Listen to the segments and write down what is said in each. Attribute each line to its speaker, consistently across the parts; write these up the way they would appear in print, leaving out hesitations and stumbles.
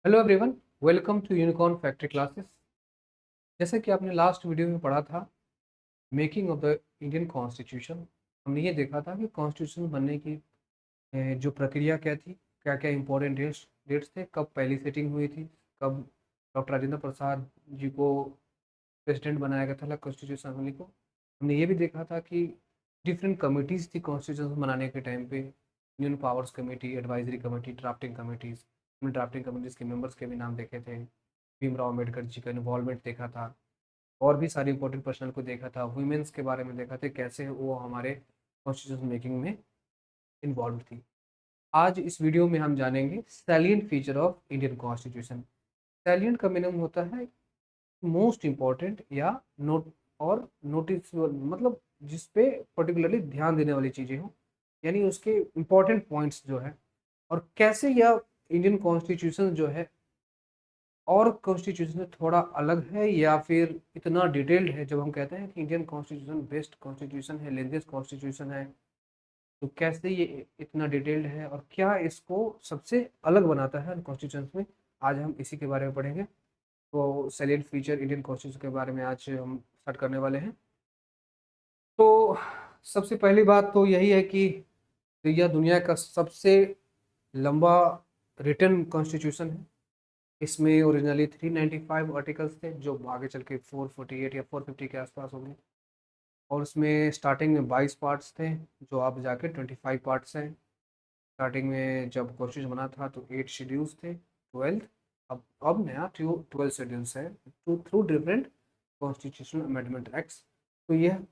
Speaker 1: Hello everyone, welcome to unicorn factory classes. जैसा कि आपने लास्ट वीडियो में पढ़ा था, making of the Indian constitution. हमने ये देखा था कि कॉन्स्टिट्यूशन बनने की जो प्रक्रिया क्या थी, क्या क्या इंपॉर्टेंट डेट्स थे, कब पहली सेटिंग हुई थी, कब डॉक्टर राजेंद्र प्रसाद जी को प्रेसिडेंट बनाया गया था कॉन्स्टिट्यूशन असेंबली को। हमने ये भी देखा था कि डिफरेंट कमिटीज़ थी कॉन्स्टिट्यूशन बनाने के टाइम पे, union powers committee, advisory committee, drafting committees. हमने ड्राफ्टिंग कमेटीज़ के मेंबर्स के भी नाम देखे थे। भीमराव अम्बेडकर जी का इन्वॉल्वमेंट देखा था, और भी सारे इंपॉर्टेंट पर्सनल को देखा था। वुमेन्स के बारे में देखा था, कैसे वो हमारे कॉन्स्टिट्यूशन मेकिंग में इन्वॉल्व थी। आज इस वीडियो में हम जानेंगे salient feature of Indian constitution. Salient का मीनिंग होता है मोस्ट इम्पॉर्टेंट या नोट और नोटिसबल, मतलब जिस पे पर्टिकुलरली ध्यान देने वाली चीज़ें हों, यानी उसके इम्पॉर्टेंट पॉइंट्स जो है, और कैसे यह इंडियन कॉन्स्टिट्यूशन जो है और कॉन्स्टिट्यूशन से थोड़ा अलग है या फिर इतना डिटेल्ड है। जब हम कहते हैं कि इंडियन कॉन्स्टिट्यूशन बेस्ट कॉन्स्टिट्यूशन है, लेंथेस्ट कॉन्स्टिट्यूशन है, तो कैसे ये इतना डिटेल्ड है और क्या इसको सबसे अलग बनाता है कॉन्स्टिट्यूशन में, आज हम इसी के बारे में पढ़ेंगे। तो सैलिएंट फीचर इंडियन कॉन्स्टिट्यूशन के बारे में आज हम स्टार्ट करने वाले हैं। तो सबसे पहली बात तो यही है कि यह दुनिया का सबसे लंबा रिटन कॉन्स्टिट्यूशन है। इसमें ओरिजिनली 395 आर्टिकल्स थे, जो आगे चल के 448 या 450 के आसपास होंगे। और उसमें स्टार्टिंग में 22 पार्ट्स थे, जो अब जाके 25 पार्ट्स हैं। स्टार्टिंग में जब कॉन्स्टिट्यूशन बना था तो 8 शेड्यूल्स थे, 12। अब नया 12 शेड्यूल्स है through different constitutional amendment acts. तो यह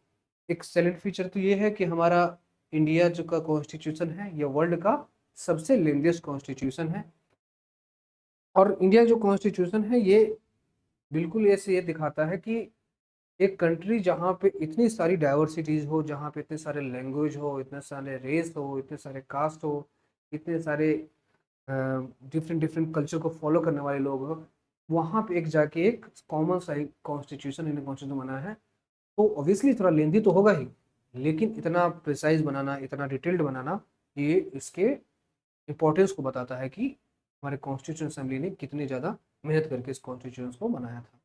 Speaker 1: एक सेलेंट फीचर तो ये है कि हमारा इंडिया जो का कॉन्स्टिट्यूशन है, यह वर्ल्ड का सबसे लेंथीएस्ट कॉन्स्टिट्यूशन है। और इंडिया जो कॉन्स्टिट्यूशन है, ये बिल्कुल ऐसे ये दिखाता है कि एक कंट्री जहाँ पे इतनी सारी डाइवर्सिटीज हो, जहाँ पे इतने सारे लैंग्वेज हो, इतने सारे रेस हो, इतने सारे कास्ट हो, इतने सारे डिफरेंट डिफरेंट कल्चर को फॉलो करने वाले लोग हो, वहाँ पे एक जाके एक कॉमन सा कॉन्स्टिट्यूशन इंडियन कॉन्स्टिट्यूशन बना है। तो ऑब्वियसली थोड़ा लेंदी तो होगा ही, लेकिन इतना प्रिसाइज बनाना, इतना डिटेल्ड बनाना, ये इसके इम्पोर्टेंस को बताता है कि हमारे कॉन्स्टिट्यूशन असेंबली ने कितनी ज़्यादा मेहनत करके इस कॉन्स्टिट्यूशन को बनाया था।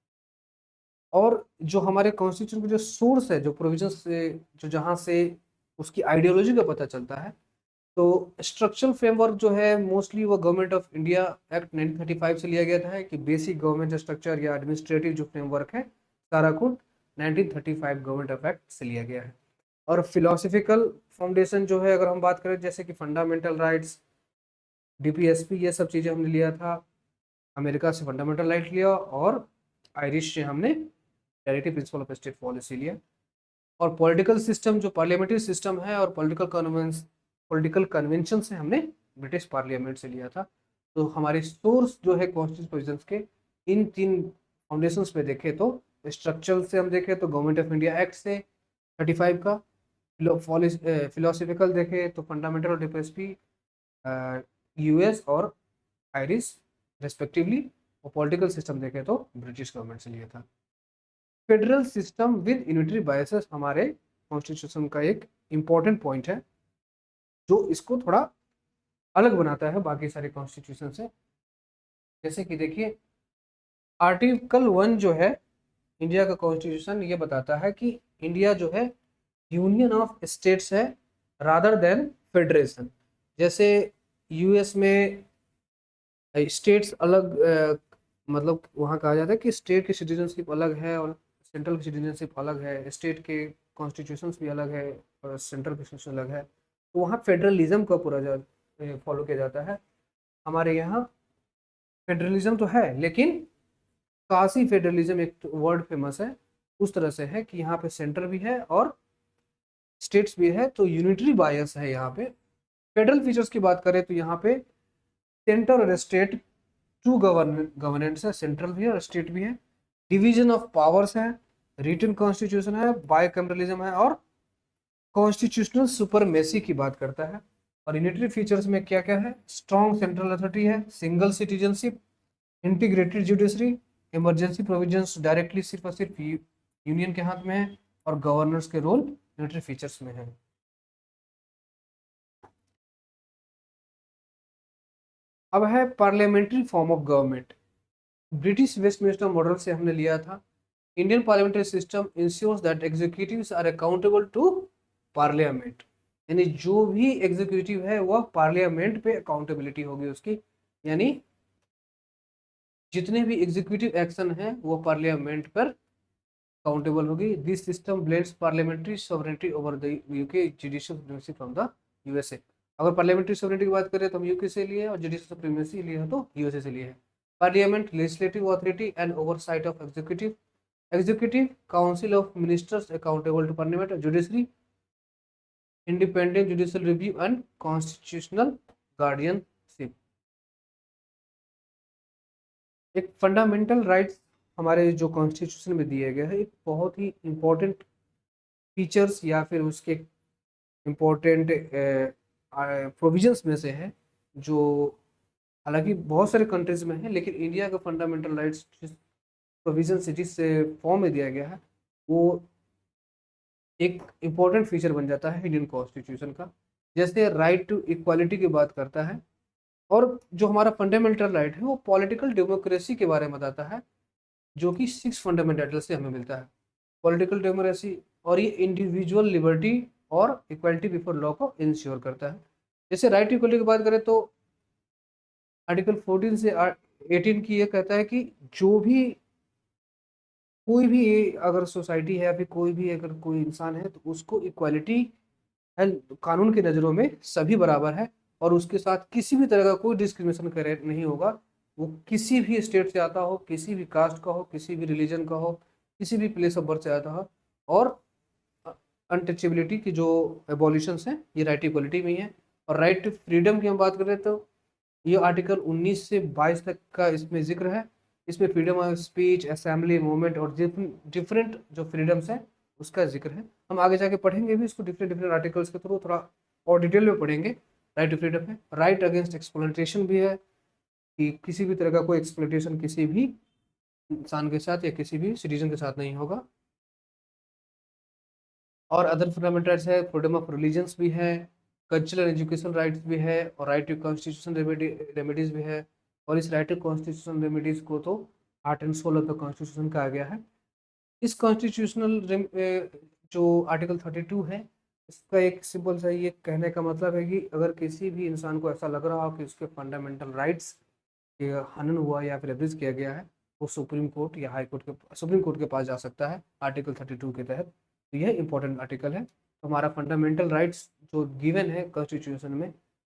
Speaker 1: और जो हमारे कॉन्स्टिट्यूशन का जो सोर्स है, जो प्रोविजन से, जो जहाँ से उसकी आइडियोलॉजी का पता चलता है, तो स्ट्रक्चरल फ्रेमवर्क जो है मोस्टली वो गवर्नमेंट ऑफ इंडिया एक्ट 1935 से लिया गया था, कि बेसिक गवर्नमेंट स्ट्रक्चर या एडमिनिस्ट्रेटिव जो फ्रेमवर्क है, सारा कुछ 1935 गवर्नमेंट ऑफ एक्ट से लिया गया है। और फिलोसफिकल फाउंडेशन जो है, अगर हम बात करें, जैसे कि फंडामेंटल राइट्स, डीपीएसपी, ये सब चीज़ें हमने लिया था। अमेरिका से फंडामेंटल राइट लिया, और आयरिश से हमने directive principle of state policy लिया। और पॉलिटिकल सिस्टम जो पार्लियामेंट्री सिस्टम है, और पॉलिटिकल कन्वेंशन से हमने ब्रिटिश पार्लियामेंट से लिया था। तो हमारे सोर्स जो है कॉन्स्टिट्यूशन के, इन तीन फाउंडेशंस पे देखें तो, स्ट्रक्चरल से हम देखें तो गवर्नमेंट ऑफ इंडिया एक्ट से 35 का, फिलोसफिकल देखें तो फंडामेंटल और डीपीएसपी, यूएस और आयरिश रेस्पेक्टिवली, और पॉलिटिकल सिस्टम देखें तो ब्रिटिश गवर्नमेंट से लिया था। Federal system with unitary biases हमारे कॉन्स्टिट्यूशन का एक इम्पॉर्टेंट पॉइंट है, जो इसको थोड़ा अलग बनाता है बाकी सारे कॉन्स्टिट्यूशन से। जैसे कि देखिए, आर्टिकल 1 जो है इंडिया का कॉन्स्टिट्यूशन, ये बताता है कि इंडिया जो है यूनियन ऑफ स्टेट्स है, रादर देन फेडरेशन। जैसे यूएस में स्टेट्स अलग, मतलब वहाँ कहा जाता है कि स्टेट की सिटीजनशिप अलग है और सेंट्रल की सिटीजनशिप अलग है, स्टेट के कॉन्स्टिट्यूशंस भी अलग है और सेंट्रल कॉन्स्टिट्यूशन अलग है। तो वहाँ फेडरलिज्म का पूरा फॉलो किया जाता है। हमारे यहाँ फेडरलिज्म तो है, लेकिन काशी फेडरलिज्म एक वर्ड फेमस है, उस तरह से है कि यहाँ पे सेंटर भी है और स्टेट्स भी है, तो यूनिटरी बायस है यहाँ पे। फेडरल फीचर्स की बात करें तो यहाँ पे सेंटर और स्टेट टू गवर्नेंस है, सेंट्रल भी है और स्टेट भी है। डिवीजन ऑफ पावर्स है, रिटन कॉन्स्टिट्यूशन है, बायकैमरलिज्म है, और कॉन्स्टिट्यूशनल सुपरमेसी की बात करता है। और यूनिटरी फीचर्स में क्या क्या है, स्ट्रॉन्ग सेंट्रल अथॉरिटी है, single citizenship, integrated judiciary, emergency provisions directly सिर्फ और सिर्फ यूनियन के हाथ में है, और गवर्नर्स के रोल यूनिटरी फीचर्स में है। अब है parliamentary form of government. British Westminster model से हमने लिया था। Indian parliamentary system ensures that executives are accountable to parliament, यानी जो भी एग्जीक्यूटिव है वह पार्लियामेंट पे अकाउंटेबिलिटी होगी उसकी, यानी जितने भी एग्जीक्यूटिव एक्शन है वो पार्लियामेंट पर अकाउंटेबल होगी। This system blends parliamentary sovereignty over the UK judicial supremacy from the USA. अगर पार्लियामेंट्री सॉवरेनिटी की बात करें तो हम यूके से लिए, और जुडिशियल सुप्रीमेसी लिए तो यूएसए से लिए है। Parliament legislative authority and oversight of executive, executive council of ministers accountable to parliament, judiciary independent judicial review and constitutional guardianship. एक फंडामेंटल राइट्स हमारे जो कॉन्स्टिट्यूशन में दिए गए हैं, एक बहुत ही इम्पोर्टेंट फीचर्स या फिर उसके इम्पोर्टेंट प्रोविजंस में से है, जो हालांकि बहुत सारे कंट्रीज में है, लेकिन इंडिया का फंडामेंटल राइट्स जिस प्रोविजन से जिस फॉर्म में दिया गया है वो एक इम्पोर्टेंट फीचर बन जाता है इंडियन कॉन्स्टिट्यूशन का। जैसे राइट टू इक्वालिटी की बात करता है, और जो हमारा फंडामेंटल राइट है वो पॉलिटिकल डेमोक्रेसी के बारे में बताता है, जो कि 6 फंडामेंटल से हमें मिलता है। पॉलिटिकल डेमोक्रेसी, और ये इंडिविजुअल लिबर्टी और इक्वालिटी बिफोर लॉ को इंश्योर करता है। जैसे राइट टू इक्वालिटी की बात करें तो आर्टिकल 14 से 18 की ये कहता है कि जो भी कोई भी अगर सोसाइटी है या फिर कोई भी अगर कोई इंसान है तो उसको इक्वालिटी है, कानून की नज़रों में सभी बराबर है, और उसके साथ किसी भी तरह का कोई डिस्क्रिमिनेशन करे नहीं होगा। वो किसी भी स्टेट से आता हो, किसी भी कास्ट का हो, किसी भी रिलीजन का हो, किसी भी प्लेस ऑफ बर्थ से आता हो। और अनटचेबिलिटी की जो एबॉलिशंस हैं ये राइट इक्वलिटी में ही है। और राइट टू फ्रीडम की हम बात करें तो ये आर्टिकल 19 से 22 तक का इसमें जिक्र है। इसमें freedom of speech, assembly, movement और डिफरेंट जो फ्रीडम्स हैं उसका जिक्र है। हम आगे जाके पढ़ेंगे भी इसको डिफरेंट डिफरेंट आर्टिकल्स के थ्रू, थोड़ा और डिटेल में पढ़ेंगे। राइट टू फ्रीडम है। राइट अगेंस्ट एक्सप्लॉइटेशन भी है, कि किसी भी तरह का कोई एक्सप्लॉइटेशन किसी भी इंसान के साथ या किसी भी सिटीजन के साथ नहीं होगा। और अदर फंडामेंटल राइट्स है, फ्रीडम ऑफ रिलीजन्स भी है, कल्चरल एजुकेशन राइट्स भी है, और राइट टू कॉन्स्टिट्यूशन रेमेडीज भी है। और इस राइट टू कॉन्स्टिट्यूशन रेमेडीज को तो heart and soul of the constitution कहा गया है। इस कॉन्स्टिट्यूशनल जो आर्टिकल 32 है, इसका एक सिंपल सा ये कहने का मतलब है कि अगर किसी भी इंसान को ऐसा लग रहा हो कि उसके फंडामेंटल राइट्स के हनन हुआ या फिर एब्यूज किया गया है, वो सुप्रीम कोर्ट या हाई कोर्ट के सुप्रीम कोर्ट के पास जा सकता है आर्टिकल 32 के तहत। तो यह इंपॉर्टेंट आर्टिकल है। तो हमारा फंडामेंटल राइट्स जो गिवन है कॉन्स्टिट्यूशन में,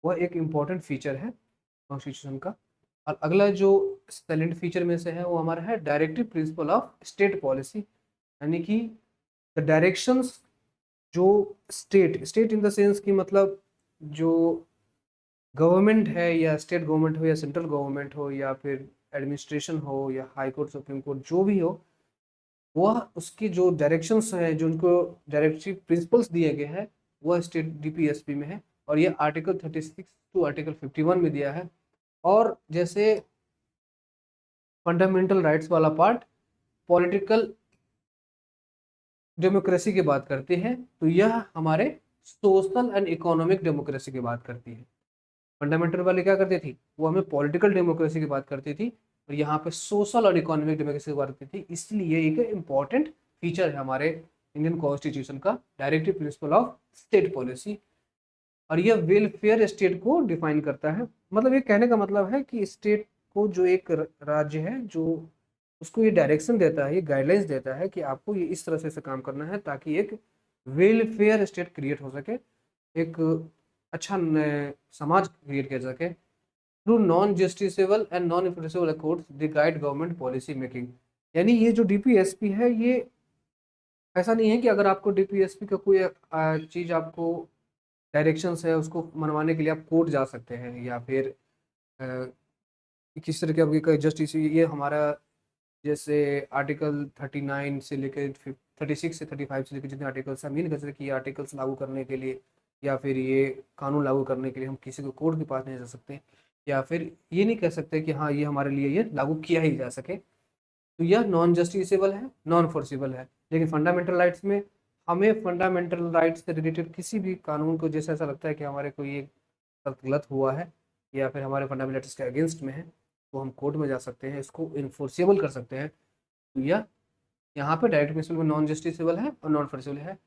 Speaker 1: वह एक इम्पॉर्टेंट फीचर है कॉन्स्टिट्यूशन का। और अगला जो साइलेंट फीचर में से है वो हमारा है directive principle of state policy, यानी कि द डायरेक्शंस जो state state in the sense की मतलब जो गवर्नमेंट है, या स्टेट गवर्नमेंट हो या सेंट्रल गवर्नमेंट हो या फिर एडमिनिस्ट्रेशन हो या हाई कोर्ट सुप्रीम कोर्ट जो भी हो, वह उसकी जो डायरेक्शंस हैं, जो उनको डायरेक्टिव प्रिंसिपल्स दिए गए हैं, वह स्टेट डीपीएसपी में है। और ये आर्टिकल 36 टू आर्टिकल 51 में दिया है। और जैसे फंडामेंटल राइट्स वाला पार्ट पॉलिटिकल डेमोक्रेसी की बात करते हैं, तो यह हमारे सोशल एंड इकोनॉमिक डेमोक्रेसी की बात करती है। फंडामेंटल वाले क्या करती थी, वो हमें पॉलिटिकल डेमोक्रेसी की बात करती थी, और यहाँ पे सोशल और इकोनॉमिक डेमोक्रेसी की बात करती थी। इसलिए एक इम्पॉर्टेंट फीचर है हमारे इंडियन कॉन्स्टिट्यूशन का directive principle of state policy. और यह वेलफेयर स्टेट को डिफाइन करता है। मतलब ये कहने का मतलब है कि स्टेट को जो एक राज्य है जो उसको ये डायरेक्शन देता है, ये गाइडलाइंस देता है कि आपको ये इस तरह से काम करना है, ताकि एक वेलफेयर स्टेट क्रिएट हो सके, एक अच्छा समाज क्रिएट किया सके। Through non justiciable and non enforceable courts the guide government policy making. यानी ये जो डीपीएसपी है, ये ऐसा नहीं है कि अगर आपको डीपीएसपी का कोई चीज़ आपको डायरेक्शंस है उसको मनवाने के लिए आप कोर्ट जा सकते हैं, या फिर किस तरह की आपकी जस्टिस, ये हमारा जैसे आर्टिकल 39 से लेकर 36 से 35 से लेकर जितने आर्टिकल्स हैं, हम ये नहीं कह सकते कि ये आर्टिकल्स लागू करने के लिए या फिर ये कानून लागू करने के लिए हम किसी को कोर्ट के पास नहीं जा सकते, या फिर ये नहीं कह सकते कि हाँ ये हमारे लिए ये लागू किया ही जा सके। तो यह नॉन जस्टिसेबल है, नॉन फोर्सिबल है। लेकिन फंडामेंटल राइट्स में हमें फंडामेंटल राइट्स से रिलेटेड किसी भी कानून को जैसे ऐसा लगता है कि हमारे कोई एक गलत हुआ है, या फिर हमारे फंडामेंटल राइट्स के अगेंस्ट में है तो हम कोर्ट में जा सकते हैं, इसको इन्फोर्सेबल कर सकते हैं। तो यह यहाँ पे डायरेक्ट प्रिंसिपल में नॉन जस्टिसेबल है और नॉन फोर्सेबल है।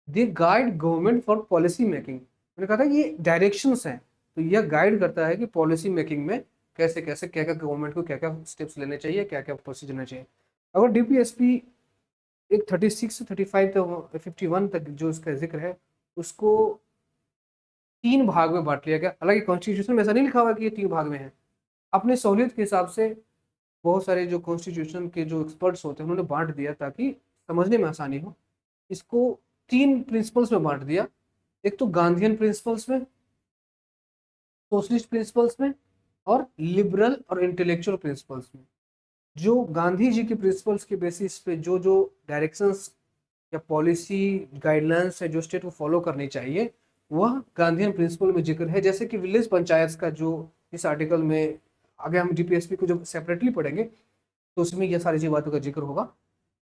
Speaker 1: They guide government for policy making, मैंने कहा था ये डायरेक्शंस हैं, तो यह गाइड करता है कि पॉलिसी मेकिंग में कैसे कैसे क्या क्या गवर्नमेंट को क्या क्या स्टेप्स लेने चाहिए, क्या क्या प्रोसीजर लेना चाहिए। अगर डीपीएसपी एक 36 से 35 तक 51 तक जो इसका जिक्र है उसको 3 भाग में बांट लिया गया। हालांकि कॉन्स्टिट्यूशन में ऐसा नहीं लिखा हुआ कि ये 3 भाग में है, अपने सहूलियत के हिसाब से बहुत सारे जो कॉन्स्टिट्यूशन के जो एक्सपर्ट्स होते हैं उन्होंने बांट दिया ताकि समझने में आसानी हो। इसको 3 प्रिंसिपल्स में बांट दिया, एक तो गांधीयन प्रिंसिपल्स में, सोशलिस्ट प्रिंसिपल्स में और लिबरल और इंटेलेक्चुअल प्रिंसिपल्स में। जो गांधी जी के प्रिंसिपल्स के बेसिस पे जो जो डायरेक्शंस या पॉलिसी गाइडलाइंस है जो स्टेट को फॉलो करनी चाहिए वह गांधीयन प्रिंसिपल में जिक्र है। जैसे कि विलेज पंचायत का जो इस आर्टिकल में, आगे हम डीपीएसपी को जब सेपरेटली पढ़ेंगे तो उसमें यह सारी चीज बातों का जिक्र होगा।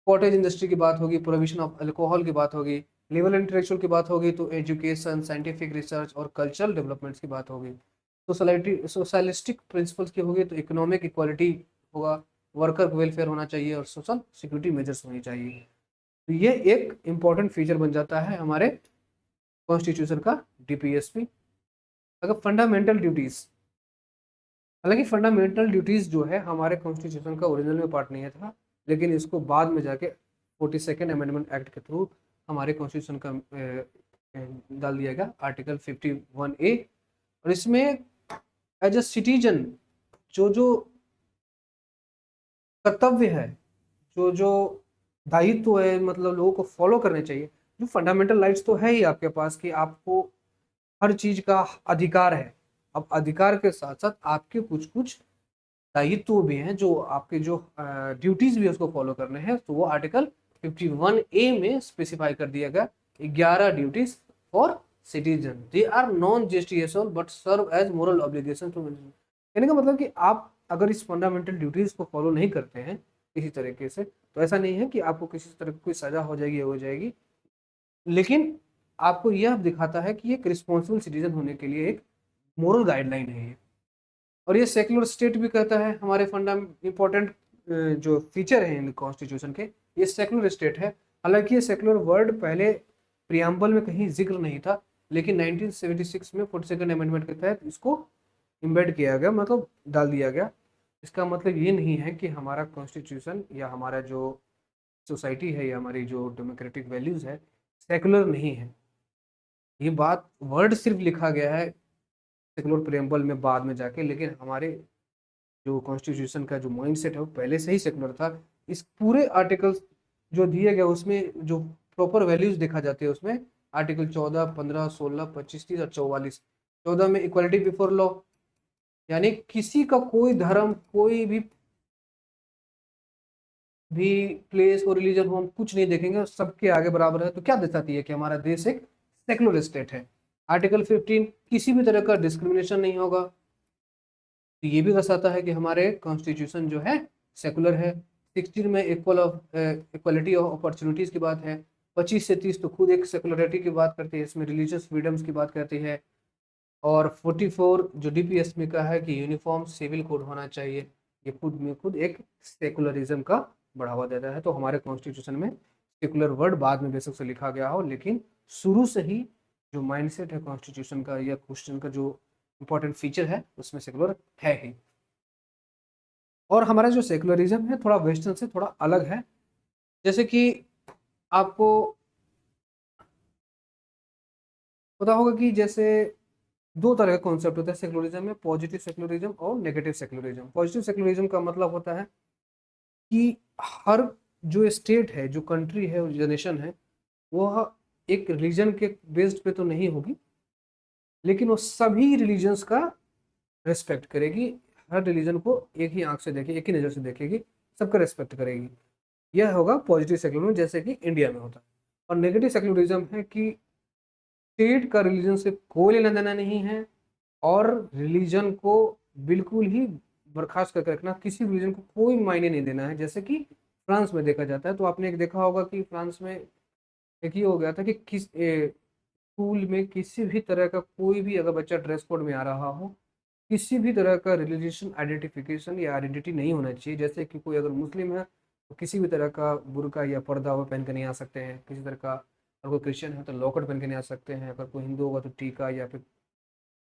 Speaker 1: कॉटेज इंडस्ट्री की बात होगी, प्रोविजन ऑफ अल्कोहल की बात होगी, लेवल इंटेलेक्चुअल की बात होगी, तो एजुकेशन, साइंटिफिक रिसर्च और कल्चरल डेवलपमेंट्स की बात होगी। सोसाइटी सोशलिस्टिक प्रिंसिपल्स की होगी तो इकोनॉमिक इक्वालिटी होगा, वर्कर वेलफेयर होना चाहिए और सोशल सिक्योरिटी मेजर्स होनी चाहिए। तो ये एक इम्पॉर्टेंट फीचर बन जाता है हमारे कॉन्स्टिट्यूशन का डीपीएसपी। अगर फंडामेंटल ड्यूटीज, हालांकि फंडामेंटल ड्यूटीज जो है हमारे कॉन्स्टिट्यूशन का ओरिजिनल में पार्ट नहीं था, लेकिन इसको बाद में जाके 42nd अमेंडमेंट एक्ट के थ्रू हमारे कॉन्स्टिट्यूशन का डाल दिया गया आर्टिकल 51A। और इसमें एज अ सिटीजन जो जो कर्तव्य है, जो जो दायित्व है, मतलब लोगों को फॉलो करने चाहिए। जो फंडामेंटल राइट्स तो है ही आपके पास कि आपको हर चीज का अधिकार है, अब अधिकार के साथ साथ आपके कुछ कुछ दायित्व भी हैं, जो आपके जो ड्यूटीज भी है उसको फॉलो करने हैं। तो वो आर्टिकल 51A में स्पेसिफाई कर दिया गया 11 duties for citizen. They are non justiciable but serve as moral obligation to. कहने का मतलब कि आप अगर इस फंडामेंटल ड्यूटीज को फॉलो नहीं करते हैं किसी तरीके से तो ऐसा नहीं है कि आपको किसी तरह की कोई सजा हो जाएगी हो जाएगी, लेकिन आपको यह दिखाता है कि एक रिस्पॉन्सिबल सिटीजन होने के लिए एक मोरल गाइडलाइन है ये। और ये सेक्युलर स्टेट भी कहता है हमारे फंडा इंपॉर्टेंट जो फीचर है इन कॉन्स्टिट्यूशन के, ये सेक्युलर स्टेट है। हालांकि ये सेक्युलर वर्ड पहले प्रियम्बल में कहीं जिक्र नहीं था, लेकिन 1976 में 42nd अमेंडमेंट के तहत इसको इम्बेड किया गया, मतलब डाल दिया गया। इसका मतलब ये नहीं है कि हमारा कॉन्स्टिट्यूशन या हमारा जो सोसाइटी है या हमारी जो डेमोक्रेटिक वैल्यूज है सेकुलर नहीं है। ये बात वर्ड सिर्फ लिखा गया है सेकुलर प्रियम्बल में बाद में जाके, लेकिन हमारे जो कॉन्स्टिट्यूशन का जो माइंडसेट है वो पहले से ही सेकुलर था। इस पूरे आर्टिकल जो दिए गए उसमें जो प्रॉपर वैल्यूज देखा जाते हैं उसमें आर्टिकल 14, 15, 16, 25, 30 और 44। 14 में इक्वालिटी बिफोर लॉ, यानी किसी का कोई धर्म, कोई भी प्लेस और रिलीजन हो हम कुछ नहीं देखेंगे, सबके आगे बराबर है। तो क्या दर्शाती है कि हमारा देश एक सेकुलर स्टेट है। आर्टिकल 15 किसी भी तरह का डिस्क्रिमिनेशन नहीं होगा, तो ये भी दर्शाता है कि हमारे कॉन्स्टिट्यूशन जो है सेकुलर है। 16 में इक्वलिटी ऑफ अपॉर्चुनिटीज की बात है। 25 से 30 तो खुद एक सेकुलरिटी की बात करती है, इसमें रिलीजियस फ्रीडम्स की बात करती है। और 44 जो डीपीएस में कहा है कि यूनिफॉर्म सिविल कोड होना चाहिए, ये खुद में खुद एक सेकुलरिज्म का बढ़ावा देता है। तो हमारे कॉन्स्टिट्यूशन में सेकुलर वर्ड बाद में बेशक से लिखा गया हो, लेकिन शुरू से ही जो माइंडसेट है कॉन्स्टिट्यूशन का या क्वेश्चन का जो इंपॉर्टेंट फीचर है उसमें सेकुलर है ही। और हमारा जो सेकुलरिज्म है थोड़ा वेस्टर्न से थोड़ा अलग है। जैसे कि आपको पता होगा कि जैसे 2 तरह का कॉन्सेप्ट होता है सेकुलरिज्म में, पॉजिटिव सेकुलरिज्म और नेगेटिव सेकुलरिज्म। पॉजिटिव सेकुलरिज्म का मतलब होता है कि हर जो स्टेट है, जो कंट्री है, जो नेशन है, वह एक रिलीजन के बेस्ड पे तो नहीं होगी, लेकिन वो सभी रिलीजन्स का रेस्पेक्ट करेगी। हर रिलीजन को एक ही आंख से देखेगी, एक ही नज़र से देखेगी, सबका रेस्पेक्ट करेगी। यह होगा पॉजिटिव सेकुलरिज्म, जैसे कि इंडिया में होता है। और नेगेटिव सेकुलरिज्म है कि स्टेट का रिलीजन से कोई लेना देना नहीं है और रिलीजन को बिल्कुल ही बर्खास्त करके रखना, किसी रिलीजन को कोई मायने नहीं देना है। जैसे कि फ्रांस में देखा जाता है, तो आपने एक देखा होगा कि फ्रांस में एक ये हो गया था कि स्कूल में किसी भी तरह का कोई भी अगर बच्चा ड्रेस कोड में आ रहा हो, किसी भी तरह का रिलीजियस आइडेंटिफिकेशन या आइडेंटिटी नहीं होना चाहिए। जैसे कि कोई अगर मुस्लिम है तो किसी भी तरह का बुर्का या पर्दा वो पहन के नहीं आ सकते हैं, किसी तरह का, अगर कोई क्रिश्चियन है तो लॉकेट पहन के नहीं आ सकते हैं, अगर कोई हिंदू होगा तो टीका या फिर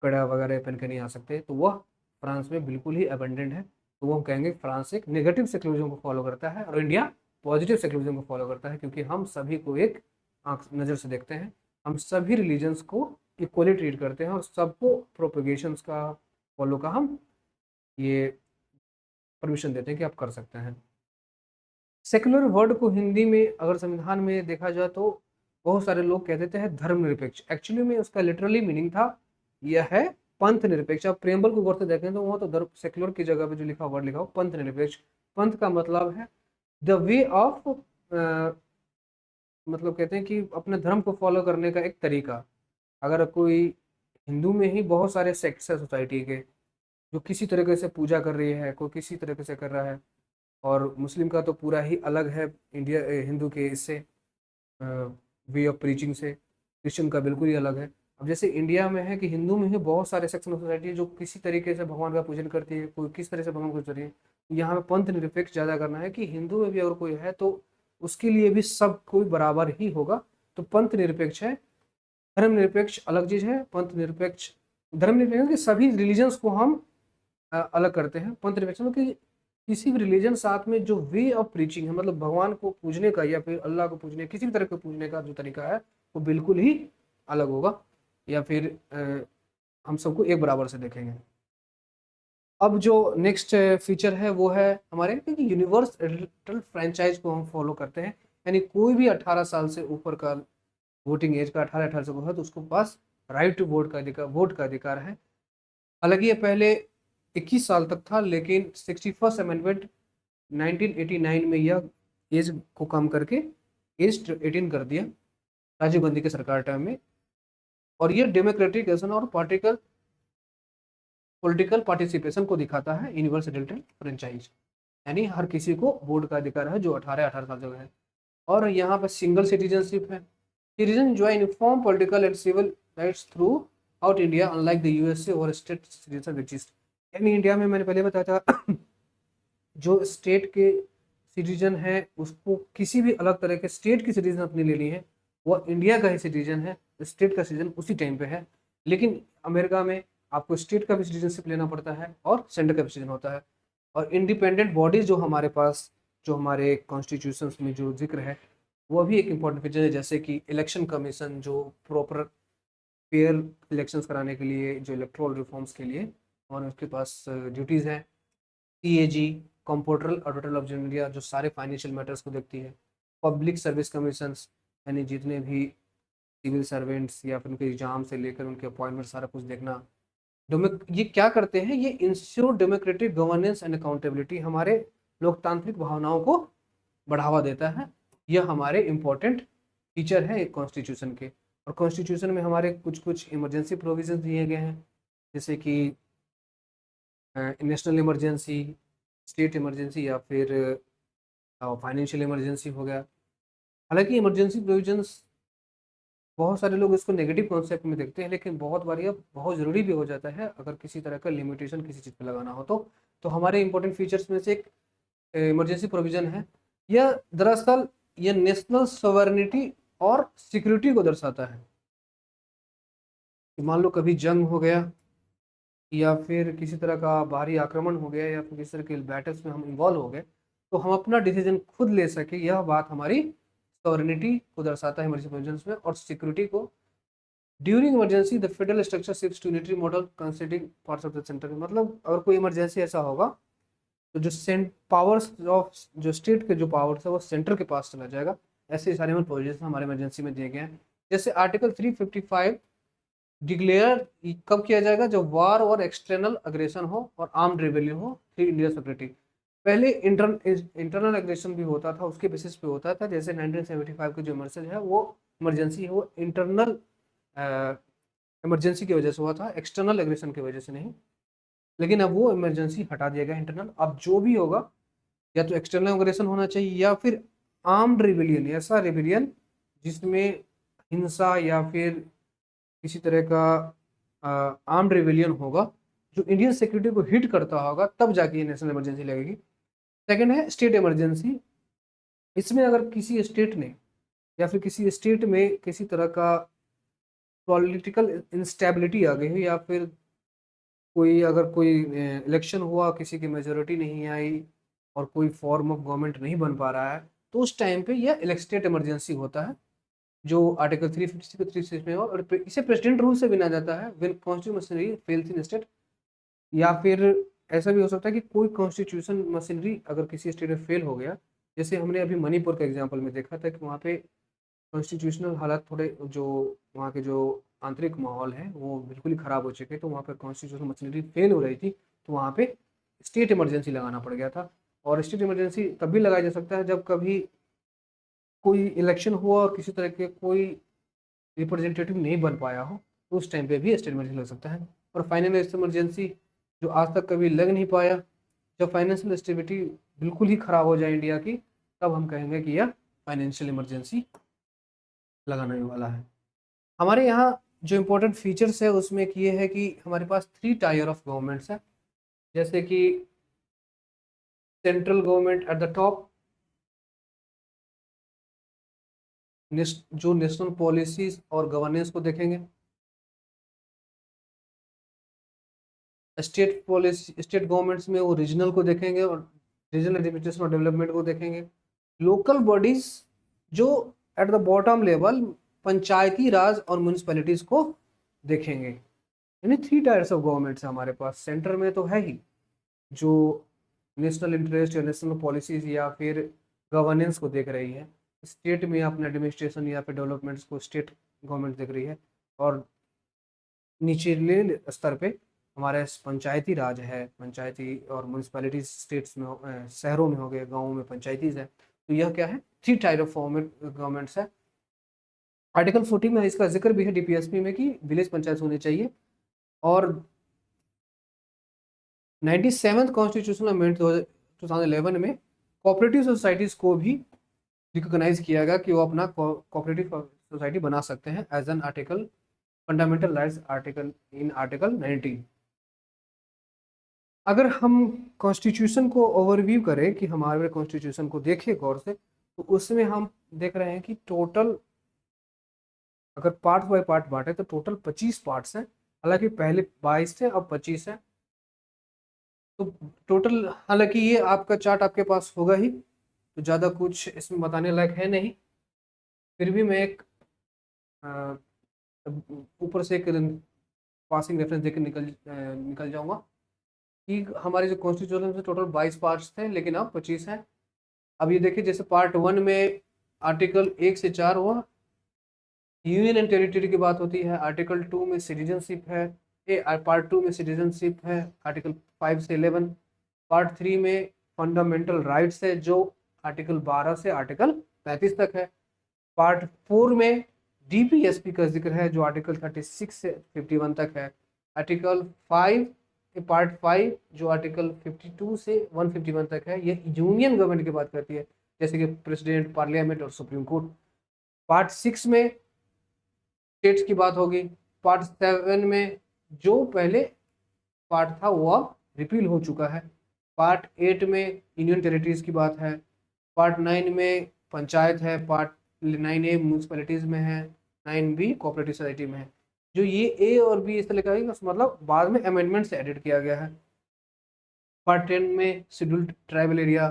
Speaker 1: कड़ा वगैरह पहन के नहीं आ सकते। तो वह फ्रांस में बिल्कुल ही अबेंडेंट है। तो वो हम कहेंगे फ्रांस एक नेगेटिव सेक्युलरिज्म को फॉलो करता है और इंडिया पॉजिटिव सेक्युलरिज्म को फॉलो करता है, क्योंकि हम सभी को एक आंख नज़र से देखते हैं, हम सभी रिलीजन्स को इक्वली ट्रीट करते हैं और सबको प्रोपेगेशंस का फॉलो का हम ये परमिशन देते हैं कि आप कर सकते हैं। सेक्युलर वर्ड को हिंदी में अगर संविधान में देखा जाए तो बहुत सारे लोग कह देते हैं धर्मनिरपेक्ष। एक्चुअली में उसका लिटरली मीनिंग था, यह है पंथ निरपेक्ष। आप प्रेम्बल को गौर से देखें तो वो तो धर्म सेक्युलर की जगह पे जो लिखा वर्ड लिखा हो पंथ निरपेक्ष। पंथ का मतलब है द वे ऑफ, मतलब कहते हैं कि अपने धर्म को फॉलो करने का एक तरीका। अगर कोई, हिंदू में ही बहुत सारे सेक्ट्स है सोसाइटी के, जो किसी तरीके से पूजा कर रही है, कोई किसी तरीके से कर रहा है, और मुस्लिम का तो पूरा ही अलग है इंडिया हिंदू के इससे वे ऑफ प्रीचिंग से। क्रिश्चियन का बिल्कुल ही अलग है। अब जैसे इंडिया में है कि हिंदू में ही बहुत सारे सेक्शन ऑफ सोसाइटी है जो किसी तरीके से भगवान का पूजन करती है, कोई किस तरह से भगवान को पूज रही है। यहाँ पे पंथ निरपेक्ष ज़्यादा करना है कि हिंदू में भी अगर कोई है तो उसके लिए भी सब कोई बराबर ही होगा। तो पंथ निरपेक्ष है। धर्म निरपेक्ष अलग चीज है। पंथ निरपेक्ष, धर्म निरपेक्ष कि सभी रिलीजन्स को हम अलग करते हैं। पंथ निरपेक्ष मतलब कि किसी भी रिलीजन साथ में जो वे ऑफ प्रीचिंग है, मतलब भगवान को पूजने का या फिर अल्लाह को पूजने, किसी भी तरह के पूजने का जो तरीका है वो बिल्कुल ही अलग होगा, या फिर हम सबको एक बराबर से देखेंगे। अब जो नेक्स्ट फीचर है वो है हमारे यूनिवर्सल फ्रेंचाइज को हम फॉलो करते हैं। यानी कोई भी 18 साल से ऊपर का वोटिंग एज का 18 से ऊपर है तो उसको पास राइट टू वोट का अधिकार है। हालांकि ये पहले 21 साल तक था, लेकिन 61st अमेंडमेंट 1989 में यह एज को कम करके एज 18 कर दिया राजीव गांधी के सरकार टाइम में। और ये डेमोक्रेटिकेशन और पॉलिटिकल पार्टिसिपेशन को दिखाता है यूनिवर्सल फ्रेंचाइज, यानी हर किसी को वोट का अधिकार है जो 18 साल तक है। और यहाँ पर सिंगल सिटीजनशिप है। Citizen enjoy uniform political and civil rights throughout India unlike the USA और स्टेट सिटीजन एग्जिस्ट। यानी इंडिया में मैंने पहले बताया था जो स्टेट के सिटीजन है उसको किसी भी अलग तरह के स्टेट की सिटीजन अपनी लेनी है, वो इंडिया का ही सिटीजन है, स्टेट का सिटीजन उसी टाइम पे है। लेकिन अमेरिका में आपको स्टेट का भी सिटीजनशिप लेना पड़ता है और सेंटर का भी सिटीजन होता है। और इंडिपेंडेंट बॉडीज जो हमारे पास, जो हमारे कॉन्स्टिट्यूशन में जो जिक्र है वो भी एक इम्पॉर्टेंट फीचर है। जैसे कि इलेक्शन कमीशन जो प्रॉपर फेयर इलेक्शंस कराने के लिए, जो इलेक्ट्रल रिफॉर्म्स के लिए और उसके पास ड्यूटीज़ हैं। CAG computer auditor of India जो सारे फाइनेंशियल मैटर्स को देखती है। पब्लिक सर्विस कमीशंस यानी जितने भी सिविल सर्वेंट्स या फिर उनके एग्जाम से लेकर उनके अपॉइंटमेंट सारा कुछ देखना। ये क्या करते हैं, ये ensure democratic governance and accountability, हमारे लोकतांत्रिक भावनाओं को बढ़ावा देता है। यह हमारे इम्पोर्टेंट फीचर है एक कॉन्स्टिट्यूशन के। और कॉन्स्टिट्यूशन में हमारे कुछ कुछ इमरजेंसी प्रोविजन दिए गए हैं, जैसे कि नेशनल इमरजेंसी, स्टेट इमरजेंसी या फिर फाइनेंशियल इमरजेंसी हो गया। हालांकि इमरजेंसी प्रोविजंस बहुत सारे लोग इसको नेगेटिव कॉन्सेप्ट में देखते हैं, लेकिन बहुत बार यह बहुत ज़रूरी भी हो जाता है अगर किसी तरह का लिमिटेशन किसी चीज़ पे लगाना हो तो हमारे इंपॉर्टेंट फीचर्स में से एक इमरजेंसी प्रोविजन है। यह दरअसल यह नेशनल सॉवरेनिटी और सिक्योरिटी को दर्शाता है कि मान लो कभी जंग हो गया या फिर किसी तरह का बाहरी आक्रमण हो गया या फिर किसी तरह के बैटल्स में हम इन्वॉल्व हो गए तो हम अपना डिसीजन खुद ले सके। यह बात हमारी सॉवरेनिटी को दर्शाता है इमरजेंसी प्रोविजंस में। और सिक्योरिटी को, during emergency the federal structure shifts to unitary model considering parts of the centre. मतलब अगर कोई इमरजेंसी ऐसा होगा तो जो पावर्स ऑफ जो स्टेट के जो पावर्स है वो सेंटर के पास चला जाएगा। ऐसे सारे प्रोविजन हमारे इमरजेंसी में दिए गए हैं। जैसे आर्टिकल 355 डिक्लेयर कब किया जाएगा, जब वार और एक्सटर्नल अग्रेशन हो और आर्म्ड रेबेलियन हो फिर इंडिया सिक्योरिटी। पहले इंटरनल एग्रेशन भी होता था, उसके बेसिस पे होता था। जैसे 1975 की जो इमरजेंसी है वो इमरजेंसी है वो इंटरनल इमरजेंसी की वजह से हुआ था, एक्सटर्नल एग्रेशन की वजह से नहीं। लेकिन अब वो इमरजेंसी हटा दिया गया इंटरनल। अब जो भी होगा या तो एक्सटर्नल एग्रेशन होना चाहिए या फिर आर्म्ड रिबेलियन, ऐसा रिबेलियन जिसमें हिंसा या फिर किसी तरह का आर्म्ड रिबेलियन होगा जो इंडियन सिक्योरिटी को हिट करता होगा तब जाके ये नेशनल इमरजेंसी लगेगी। सेकंड है स्टेट इमरजेंसी। इसमें अगर किसी स्टेट ने या फिर किसी स्टेट में किसी तरह का पॉलिटिकल इंस्टेबिलिटी आ गई हो, या फिर कोई अगर कोई इलेक्शन हुआ, किसी की मेजोरिटी नहीं आई और कोई फॉर्म ऑफ गवर्नमेंट नहीं बन पा रहा है, तो उस टाइम पे यह स्टेट इमरजेंसी होता है, जो आर्टिकल 356 को 366 में हो, और इसे प्रेसिडेंट रूल से बिना जाता है when constitution machinery fails in state. या फिर ऐसा भी हो सकता है कि कोई कॉन्स्टिट्यूशन मशीनरी अगर किसी स्टेट में फेल हो गया, जैसे हमने अभी मणिपुर के एग्जाम्पल में देखा था कि वहाँ पे कॉन्स्टिट्यूशनल हालात थोड़े, जो वहाँ के जो आंतरिक माहौल है वो बिल्कुल ही ख़राब हो चुके, तो वहाँ पर कॉन्स्टिट्यूशनल मशीनरी फेल हो रही थी, तो वहाँ पे स्टेट इमरजेंसी लगाना पड़ गया था। और स्टेट इमरजेंसी तब भी लगाया जा सकता है जब कभी कोई इलेक्शन हुआ और किसी तरह के कोई रिप्रेजेंटेटिव नहीं बन पाया हो, तो उस टाइम पे भी स्टेट इमरजेंसी लग सकता है। और फाइनेंशियल इमरजेंसी जो आज तक कभी लग नहीं पाया, जब फाइनेंशियल स्टेबिलिटी बिल्कुल ही ख़राब हो जाए इंडिया की, तब हम कहेंगे कि यह फाइनेंशियल इमरजेंसी लगाने वाला है। हमारे यहाँ जो इम्पोर्टेंट फीचर्स है उसमें एक ये है कि हमारे पास 3 टायर ऑफ गवर्नमेंट्स है, जैसे कि central government at the top, जो नेशनल पॉलिसीज और गवर्नेंस को देखेंगे। स्टेट पॉलिसी, स्टेट गवर्नमेंट्स में वो रीजनल को देखेंगे और रीजनल एडमिनिस्ट्रेशन और डेवलपमेंट को देखेंगे। लोकल बॉडीज जो एट द बॉटम लेवल पंचायती राज और म्यूनिसपैलिटीज को देखेंगे। यानी 3 टायर्स ऑफ गवर्नमेंट्स हमारे पास। सेंटर में तो है ही जो नेशनल इंटरेस्ट या नेशनल पॉलिसीज या फिर गवर्नेंस को देख रही है। स्टेट में अपने एडमिनिस्ट्रेशन या फिर डेवलपमेंट्स को स्टेट गवर्नमेंट देख रही है। और निचले स्तर पे हमारे पंचायती राज है, पंचायती और म्यूनिसपैलिटी स्टेट्स में शहरों में हो गए, गाँवों में पंचायतीज है। तो यह क्या है, 3 टाइप ऑफ गवर्नमेंट्स है। आर्टिकल 14 में इसका जिक्र भी है डीपीएसपी में कि विलेज पंचायत होने चाहिए। और 97th कॉन्स्टिट्यूशनल अमेंडमेंट 2011 में कोऑपरेटिव सोसाइटीज को भी रिकॉग्नाइज किया गया कि वो अपना कोऑपरेटिव सोसाइटी बना सकते हैं as an article fundamental rights article in article 19। अगर हम कॉन्स्टिट्यूशन को ओवरव्यू करें कि हमारे कॉन्स्टिट्यूशन को देखें गौर से, तो उसमें हम देख रहे हैं कि टोटल अगर पार्ट बाय पार्ट बांटे तो टोटल 25 पार्ट्स हैं। हालांकि पहले 22 थे, अब 25 है। तो टोटल, हालांकि ये आपका चार्ट आपके पास होगा ही, तो ज़्यादा कुछ इसमें बताने लायक है नहीं। फिर भी मैं एक ऊपर से एक पासिंग रेफरेंस देकर निकल जाऊंगा कि हमारे जो कॉन्स्टिट्यूशन से टोटल 22 पार्ट्स थे, लेकिन अब 25 हैं। अब ये देखिए, जैसे पार्ट 1 में आर्टिकल 1 से 4 हुआ, यूनियन एंड टेरिटरी की बात होती है। आर्टिकल 2 में सिटीजनशिप है, पार्ट 2 में सिटीजनशिप है आर्टिकल 5 से 11। पार्ट 3 में फंडामेंटल राइट्स है जो आर्टिकल 12 से आर्टिकल 35 तक है। पार्ट 4 में डीपीएसपी का जिक्र है जो आर्टिकल 36 से 51 तक है। आर्टिकल 5, पार्ट 5 जो आर्टिकल 52 से 151 तक है, ये यूनियन गवर्नमेंट की बात करती है, जैसे कि प्रेसिडेंट, पार्लियामेंट और सुप्रीम कोर्ट। पार्ट 6 में स्टेट्स की बात होगी। पार्ट 7 में जो पहले पार्ट था वो अब रिपील हो चुका है। पार्ट 8 में यूनियन टेरिटरीज की बात है। पार्ट 9 में पंचायत है। पार्ट 9A म्यूनसिपैलिटीज में है। 9B कोऑपरेटिव सोसाइटी में है। जो ये ए और बी इस तरह का है, मतलब बाद में अमेंडमेंट से एडिट किया गया है। पार्ट 10 में शेड्यूल्ड ट्राइबल एरिया।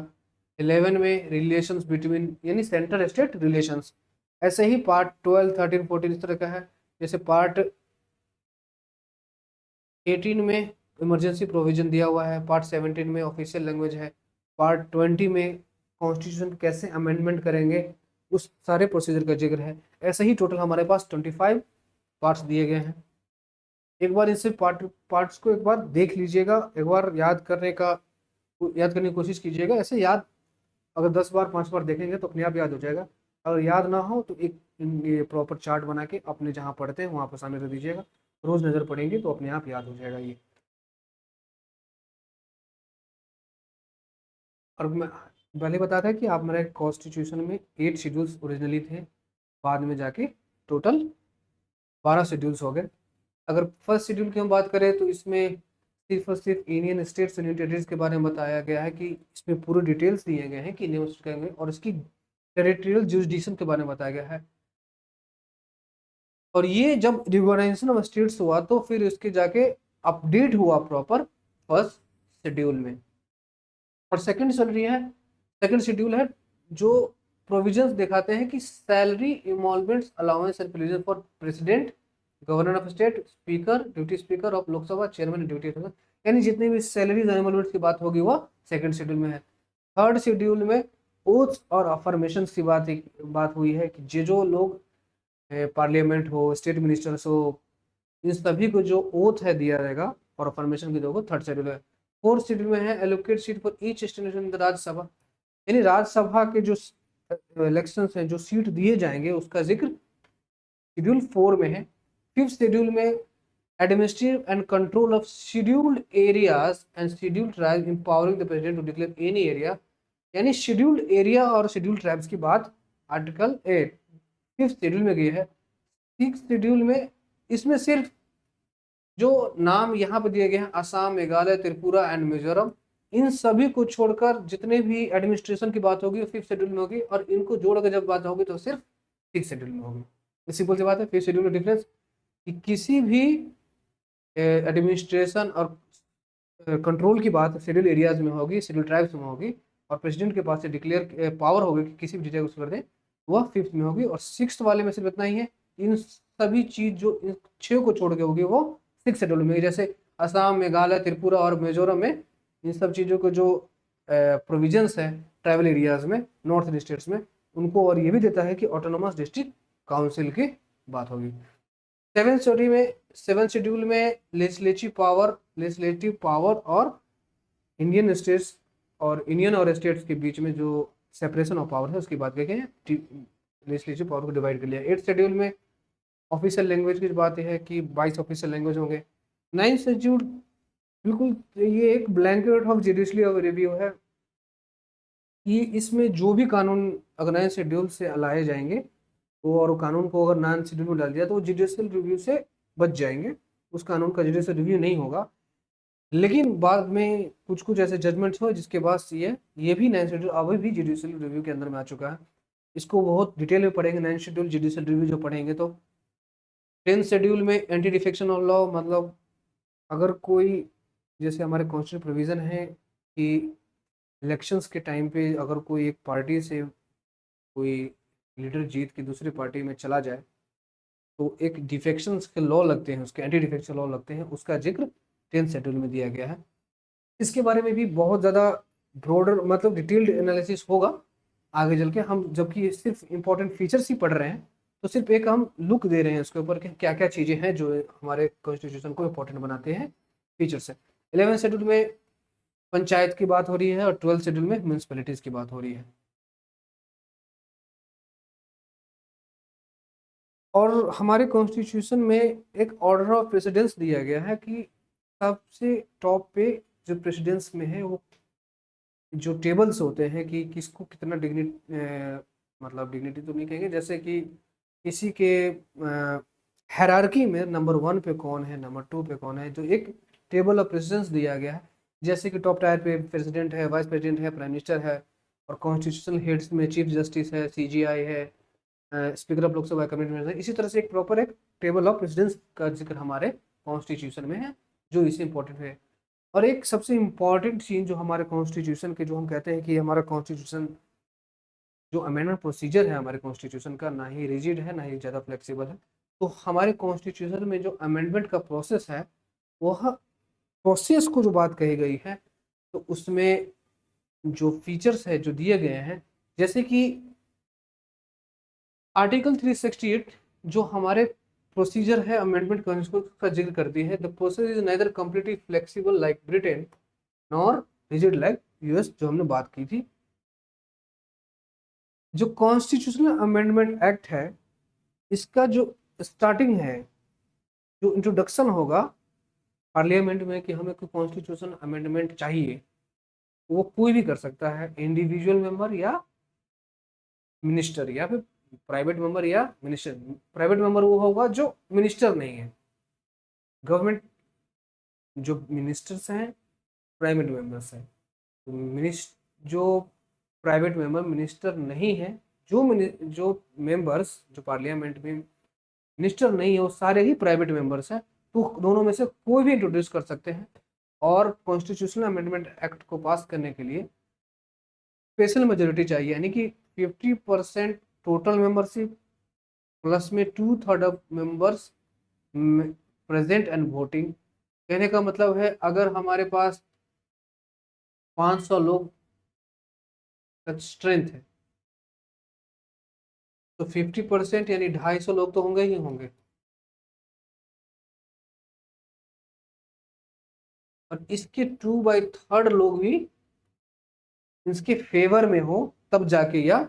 Speaker 1: 11 में रिलेशंस बिटवीन, यानी सेंटर स्टेट रिलेशंस। ऐसे ही पार्ट 12, 13, 14 इस तरह का है। जैसे पार्ट 18 में इमरजेंसी प्रोविजन दिया हुआ है। पार्ट 17 में ऑफिशियल लैंग्वेज है। पार्ट 20 में कॉन्स्टिट्यूशन कैसे अमेंडमेंट करेंगे उस सारे प्रोसीजर का जिक्र है। ऐसे ही टोटल हमारे पास 25 पार्ट्स दिए गए हैं। एक बार इनसे पार्ट्स को एक बार देख लीजिएगा, एक बार याद करने की कोशिश कीजिएगा। ऐसे याद अगर 10 बार 5 बार देखेंगे तो अपने आप याद हो जाएगा। अगर याद ना हो तो एक ये प्रॉपर चार्ट बना के अपने जहाँ पढ़ते हैं वहाँ पर सामने रख दीजिएगा। रोज नज़र पड़ेंगे तो अपने आप याद हो जाएगा ये। और मैं पहले बताया था कि आप मेरे कॉन्स्टिट्यूशन में 8 शेड्यूल्स ओरिजिनली थे, बाद में जाके टोटल 12 शेड्यूल्स हो गए। अगर फर्स्ट शेड्यूल की हम बात करें तो इसमें सिर्फ और सिर्फ इंडियन स्टेट्स एंड यूनियन के बारे में बताया गया है कि इसमें पूरे डिटेल्स दिए गए हैं कि इंडियन और इसकी टेरिटोरियल जुरिसडिक्शन के बारे में बताया गया है। और ये जब रिकॉग्नाइजेशन ऑफ स्टेट्स हुआ तो फिर इसके जाके अपडेट हुआ प्रॉपर फर्स्ट शेड्यूल में। और सेकंड शेड्यूल है जो प्रोविजंस दिखाते हैं कि salary emoluments allowance and provision for president, governor of state, speaker, duty speaker of Lok Sabha, chairman duty, यानी जितनी भी सैलरीज इमॉल्वमेंट्स की बात होगी वो सेकंड शेड्यूल में है। थर्ड शेड्यूल में ओथ्स और अफर्मेशन की बात हुई है कि जो लोग पार्लियामेंट हो, स्टेट मिनिस्टर्स हो, इन सभी को जो ओथ है दिया जाएगा और अफर्मेशन की दोगे थर्ड शेड्यूल है। फोर्थ शेड्यूल में है allocate seat for each state in the Rajya Sabha, यानी राज्यसभा के जो इलेक्शंस हैं, जो सीट दिए जाएंगे उसका जिक्र शेड्यूल 4 में है। फिफ्थ शेड्यूल में administrative and control of scheduled areas and scheduled tribes empowering the president to declare any area, यानी शेड्यूल्ड एरिया और शेड्यूल्ड ट्राइब्स की बात आर्टिकल 8 फिफ्थ शेड्यूल में गई है। सिक्स शेड्यूल में इसमें सिर्फ जो नाम यहाँ पे दिए गए हैं असम, मेघालय, त्रिपुरा एंड मिजोरम, इन सभी को छोड़कर जितने भी एडमिनिस्ट्रेशन की बात होगी वो फिफ्थ शेड्यूल में होगी, और इनको जोड़कर जब बात होगी तो सिर्फ सिक्स शेड्यूल में होगी। सिंपल सी बात है। फिफ्थ शेड्यूल में डिफरेंस कि किसी भी एडमिनिस्ट्रेशन और कंट्रोल की बात शेड्यूल एरियाज में होगी, शेड्यूल ट्राइब्स में होगी, और प्रेसिडेंट के पास से डिक्लेयर पावर होगी कि किसी भी चीज़ को कर दें, वह फिफ्थ में होगी। और सिक्स वाले में सिर्फ इतना ही है, इन सभी चीज जो इन 6 को छोड़ के होगी वो सिक्स शेड्यूल में, जैसे असम, मेघालय, त्रिपुरा और मिजोरम में इन सब चीज़ों को जो प्रोविजंस है ट्राइबल एरियाज में, नॉर्थ ईस्ट स्टेट्स में, उनको और ये भी देता है कि ऑटोनोमस डिस्ट्रिक्ट काउंसिल की बात होगी। सेवन शेड्यूल में लेजिस्लेटिव पावर और इंडियन स्टेट्स और इंडियन और स्टेट्स के बीच में जो सेपरेशन ऑफ पावर है उसकी बात करके लेजिस्लेटिव पावर को डिवाइड कर लिया। 8th शेड्यूल में ऑफिशियल लैंग्वेज की बात है कि 22 ऑफिशियल लैंग्वेज होंगे। 9th शेड्यूल बिल्कुल ये एक ब्लैंकेट ऑफ जुडिशरी रिव्यू है कि इसमें जो भी कानून अगर 9th शेड्यूल से लाए जाएंगे वो, और कानून को अगर 9th शेड्यूल में डाल दिया तो वो जुडिशियल रिव्यू से बच जाएंगे, उस कानून का जुडिशियल रिव्यू नहीं होगा। लेकिन बाद में कुछ कुछ ऐसे जजमेंट्स हुए जिसके बाद ये भी 9th शेड्यूल अभी भी जुडिशियल रिव्यू के अंदर में आ चुका है। इसको बहुत डिटेल में पढ़ेंगे 9th शेड्यूल जुडिशियल रिव्यू जो पढ़ेंगे तो। 10th शेड्यूल में एंटी डिफेक्शन ऑफ लॉ, मतलब अगर कोई, जैसे हमारे कॉन्स्टिट्यूशन प्रोविज़न है कि इलेक्शंस के टाइम पे अगर कोई एक पार्टी से कोई लीडर जीत के दूसरी पार्टी में चला जाए तो एक डिफेक्शंस के लॉ लगते हैं, उसके एंटी डिफेक्शन लॉ लगते हैं, उसका जिक्र 10th शेड्यूल में दिया गया है। इसके बारे में भी बहुत ज़्यादा ब्रॉडर मतलब डिटेल्ड एनालिसिस होगा आगे चल के, हम जबकि सिर्फ इंपॉर्टेंट फीचर्स ही पढ़ रहे हैं तो सिर्फ एक हम लुक दे रहे हैं उसके ऊपर कि क्या क्या चीज़ें हैं जो हमारे कॉन्स्टिट्यूशन को इम्पोर्टेंट बनाते हैं फीचर से। 11th शेड्यूल में पंचायत की बात हो रही है और 12th शेड्यूल में म्यूनसिपैलिटीज़ की बात हो रही है। और हमारे कॉन्स्टिट्यूशन में एक ऑर्डर ऑफ प्रेसिडेंस दिया गया है कि सबसे टॉप पे जो प्रेसिडेंस में है वो जो टेबल्स होते हैं कि किसको कितना मतलब डिग्निटी तो नहीं कहेंगे, जैसे कि किसी के हायरार्की में नंबर 1 पे कौन है, नंबर 2 पे कौन है, तो एक टेबल ऑफ प्रेसिडेंस दिया गया है। जैसे कि टॉप टायर पे प्रेसिडेंट है, वाइस प्रेसिडेंट है, प्राइम मिनिस्टर है, और कॉन्स्टिट्यूशनल हेड्स में चीफ जस्टिस है, सीजीआई है, स्पीकर ऑफ लोकसभा कमिटी है। इसी तरह से एक प्रॉपर एक टेबल ऑफ प्रेसिडेंस का जिक्र हमारे कॉन्स्टिट्यूशन में है जो इसे इंपॉर्टेंट है। और एक सबसे इम्पॉर्टेंट चीज़ जो हमारे कॉन्स्टिट्यूशन के, जो हम कहते हैं कि हमारा कॉन्स्टिट्यूशन जो अमेंडमेंट प्रोसीजर है हमारे कॉन्स्टिट्यूशन का, ना ही रिजिड है ना ही ज़्यादा फ्लेक्सिबल है। तो हमारे कॉन्स्टिट्यूशन में जो अमेंडमेंट का प्रोसेस है वह प्रोसेस को जो बात कही गई है तो उसमें जो फीचर्स है जो दिए गए हैं, जैसे कि आर्टिकल 368 जो हमारे प्रोसीजर है अमेंडमेंट का जिक्र करती है, the process is neither completely flexible like Britain nor rigid like US, जो हमने बात की थी। जो कॉन्स्टिट्यूशनल अमेंडमेंट एक्ट है इसका जो स्टार्टिंग है, जो इंट्रोडक्शन होगा पार्लियामेंट में कि हमें कोई कॉन्स्टिट्यूशन अमेंडमेंट चाहिए, वो कोई भी कर सकता है, इंडिविजुअल मेंबर या मिनिस्टर या फिर प्राइवेट मेंबर या मिनिस्टर। प्राइवेट मेंबर वो होगा जो मिनिस्टर नहीं है, गवर्नमेंट जो मिनिस्टर्स हैं प्राइवेट मेंबर्स हैं। तो जो प्राइवेट मेंबर मिनिस्टर नहीं है, जो मेंबर्स जो पार्लियामेंट में मिनिस्टर नहीं है वो सारे ही प्राइवेट मेंबर्स हैं। तो दोनों में से कोई भी इंट्रोड्यूस कर सकते हैं। और कॉन्स्टिट्यूशनल अमेंडमेंट एक्ट को पास करने के लिए स्पेशल मेजोरिटी चाहिए, यानी कि 50% टोटल मेंबरशिप प्लस में 2/3 of members present and voting. कहने का मतलब है अगर हमारे पास 500 लोग का स्ट्रेंथ है तो 50% यानी 250 लोग तो होंगे ही होंगे। और इसके 2/3 लोग भी इसके फेवर में हो तब जाके, या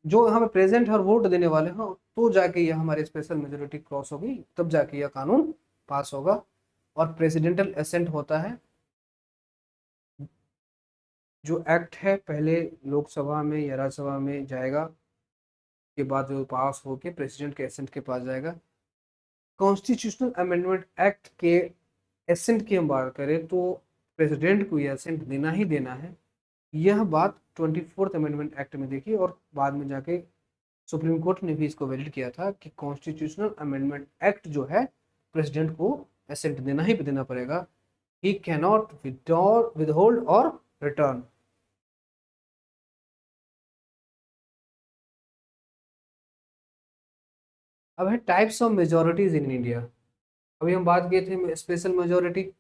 Speaker 1: जो हमें प्रेजेंट और वोट देने वाले हो तो जाके यह हमारी स्पेशल मेजोरिटी क्रॉस होगी, तब जाके यह कानून पास होगा। और प्रेसिडेंटल एसेंट होता है, जो एक्ट है पहले लोकसभा में या राज्यसभा में जाएगा, के बाद जो पास होके प्रेसिडेंट के एसेंट के पास जाएगा। कॉन्स्टिट्यूशनल अमेंडमेंट एक्ट के एसेंट की हम बात करें तो प्रेसिडेंट को यह एसेंट देना ही देना है। यह बात 24th अमेंडमेंट एक्ट में देखी, और बाद में जाके सुप्रीम कोर्ट ने भी इसको वैलिड किया था कि कॉन्स्टिट्यूशनल अमेंडमेंट एक्ट जो है प्रेसिडेंट को एसेंट देना ही देना पड़ेगा। ही कैनॉट विदहोल्ड और रिटर्न। अब है types of majorities in India. अभी हम बात किए थे स्पेशल मेजोरिटी।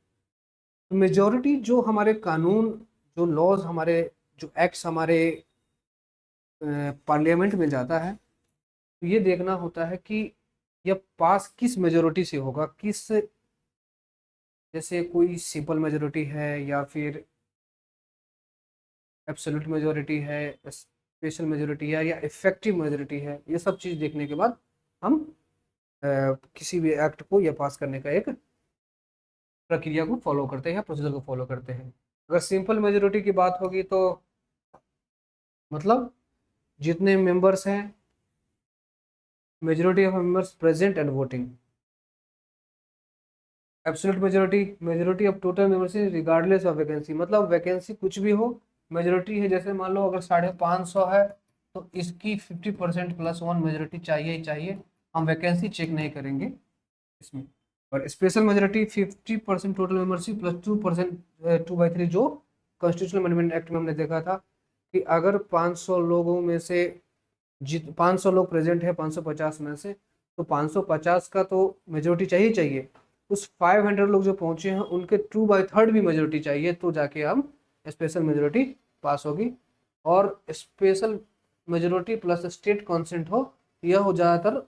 Speaker 1: मेजोरिटी जो हमारे कानून, जो लॉज हमारे, जो एक्ट्स हमारे पार्लियामेंट में जाता है, तो ये देखना होता है कि यह पास किस मेजोरिटी से होगा, किस, जैसे कोई सिंपल मेजोरिटी है या फिर एब्सोल्यूट मेजोरिटी है, स्पेशल मेजोरिटी है या इफेक्टिव मेजोरिटी है। ये सब चीज़ देखने के बाद हम किसी भी एक्ट को या पास करने का एक प्रक्रिया को फॉलो करते हैं या प्रोसीजर को फॉलो करते हैं। अगर सिंपल मेजोरिटी की बात होगी तो मतलब जितने मेंबर्स हैं, majority of members present and voting. Absolute majority, majority of total membership regardless of vacancy, मतलब वैकेंसी कुछ भी हो, मेजोरिटी है। जैसे मान लो अगर 550 है तो इसकी 50% प्लस वन मेजोरिटी चाहिए ही चाहिए, हम वैकेंसी चेक नहीं करेंगे इसमें। और special majority 50% total membership plus 2%, 2/3, जो कॉन्स्टिट्यूशनल अमेंडमेंट एक्ट में हमने देखा था कि अगर 500 लोगों में से 500 लोग प्रेजेंट है 550 में से, तो 550 का तो मेजोरिटी चाहिए चाहिए। उस 500 लोग जो पहुंचे हैं उनके 2/3 भी मेजोरिटी चाहिए, तो जाके हम स्पेशल मेजोरिटी पास होगी। और special majority plus state consent हो, यह हो ज़्यादातर